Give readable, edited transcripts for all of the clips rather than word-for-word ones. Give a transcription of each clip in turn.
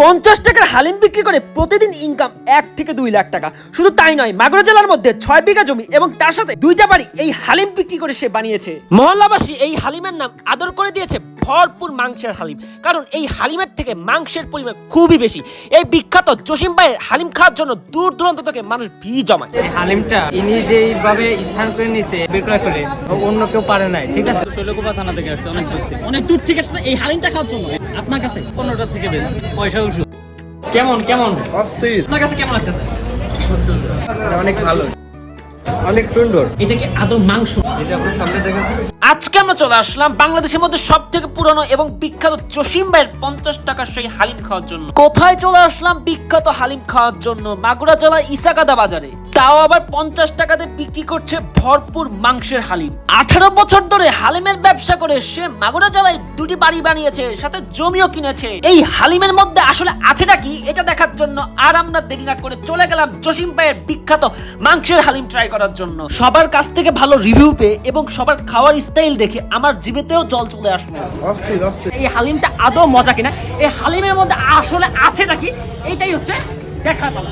50 টাকার হালিম বিক্রি করে প্রতিদিন ইনকাম 1 থেকে 2 লাখ টাকা। শুধু তাই নয়, মাগুরা জেলার মধ্যে 6 বিঘা জমি এবং তার সাথে 2টা বাড়ি এই হালিম বিক্রি করে সে বানিয়েছে। মহল্লাবাসী এই হালিমের নাম আদর করে দিয়েছে ভরপুর মাংসের হালিম, কারণ এই হালিমের থেকে মাংসের পরিমাণ খুবই বেশি। এই বিখ্যাত জসিম ভাইয়ের হালিম খাওয়ার জন্য দূর দূরান্ত থেকে মানুষ ভিড় জমায়। এই হালিমটা ইনি যেইভাবে স্থান করে নিয়েছে বিক্রয় করে অন্য কেউ পারে নাই, ঠিক আছে। শৈলকুপা থানা থেকে আসছে, অনেক দূর থেকে আসছে এই হালিমটা খাওয়ার জন্য। আপনার কাছে 15টা থেকে বেশি পয়সা উসু কেমন কেমন অস্থির, আপনার কাছে কেমন লাগতেছে? অনেক ভালো, অনেক সুন্দর। এটা কি আদৌ মাংস? এটা আপনার সামনে দেখেছেন। আজকে আমরা চলে আসলাম বাংলাদেশের মধ্যে সব থেকে পুরনো এবং বিখ্যাত জসিম ভাইয়ের 50 টাকার সেই হালিম খাওয়ার জন্য। কোথায় চলে আসলাম বিখ্যাত হালিম খাওয়ার জন্য? মাগুরা জেলা ইসাকাদা বাজারে, তাও আবার 50 টাকাতে বিক্রি করছে ভরপুর মাংসের হালিম। 18 বছর ধরে হালিমের ব্যবসা করে সে মাগুরা জেলায় 2টি বাড়ি বানিয়েছে, সাথে জমিও কিনেছে। এই হালিমের মধ্যে আসলে আছেটা কি এটা দেখার জন্য আর আমরা দেরি না করে চলে গেলাম জসিম ভাইয়ের বিখ্যাত মাংসের হালিম ট্রাই করার জন্য। সবার কাছ থেকে ভালো রিভিউ পেয়ে এবং সবার খাওয়ার স্টাইল দেখে আমার জিভেতেও জল চলে আসলো। অস্থির, অস্থির। এই হালিমটা আদৌ মজা কিনা, এই হালিমের মধ্যে আসলে আছেটা কি, এইটাই হচ্ছে দেখার পালা।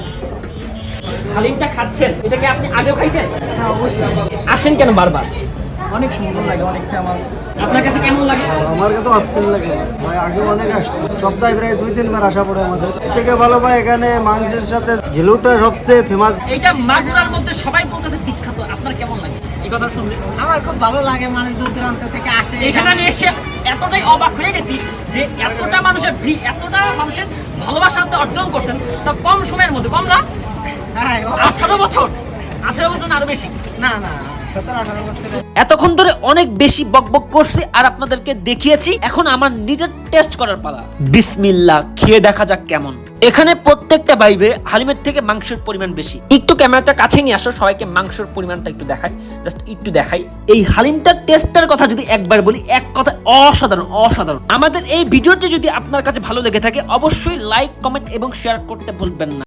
হালিমটা খাচ্ছেন, এটাকে আপনি আগেও খাইছেন? হ্যাঁ অবশ্যই, আসেন কেন বারবার? অনেক সুন্দর লাগে, অনেক ফেমাস। আপনার কাছে কেমন লাগে? আমার কাছে অস্থির লাগে ভাই, আগে অনেক আসছে, সপ্তাহে প্রায় 2-3 বার আসা পড়ে আমাদের। এর থেকে ভালো ভাই এখানে মাংসের সাথে ঘিলুটা সবচেয়ে ফেমাস। এটা মাগুরার মধ্যে সবাই বলতেছে বিখ্যাত, আপনার কেমন লাগে এই কথা শুনলে? আমার খুব ভালো লাগে, মানুষ দূর দূরান্ত থেকে আসে এখানে আমি এসে এতটাই অবাক হয়ে গেছি যে এতটা মানুষের ভিড়, এতটা মানুষের ভালোবাসা আপনি অর্জন করছেন, তা কম সময়ের মধ্যে। কম না? হ্যাঁ 18 বছর, 18 বছর না আরো বেশি? না না 17-18 বছর। এতক্ষণ ধরে অনেক বেশি বকবক করছি আর আপনাদেরকে দেখিয়েছি, এখন আমার নিজের টেস্ট করার পালা। বিসমিল্লাহ, খেয়ে দেখা যাক কেমন। এখানে প্রত্যেকটা বাইবে হালিমের থেকে মাংসের পরিমাণ বেশি। একটু ক্যামেরাটা কাছে নিয়ে আসো, সবাইকে মাংসের পরিমাণটা একটু দেখাই, জাস্ট একটু দেখাই। এই হালিমটার টেস্টের কথা যদি একবার বলি, এক কথা অসাধারণ, অসাধারণ। আমাদের এই ভিডিওটি যদি আপনার কাছে ভালো লেগে থাকে অবশ্যই লাইক, কমেন্ট এবং শেয়ার করতে ভুলবেন না।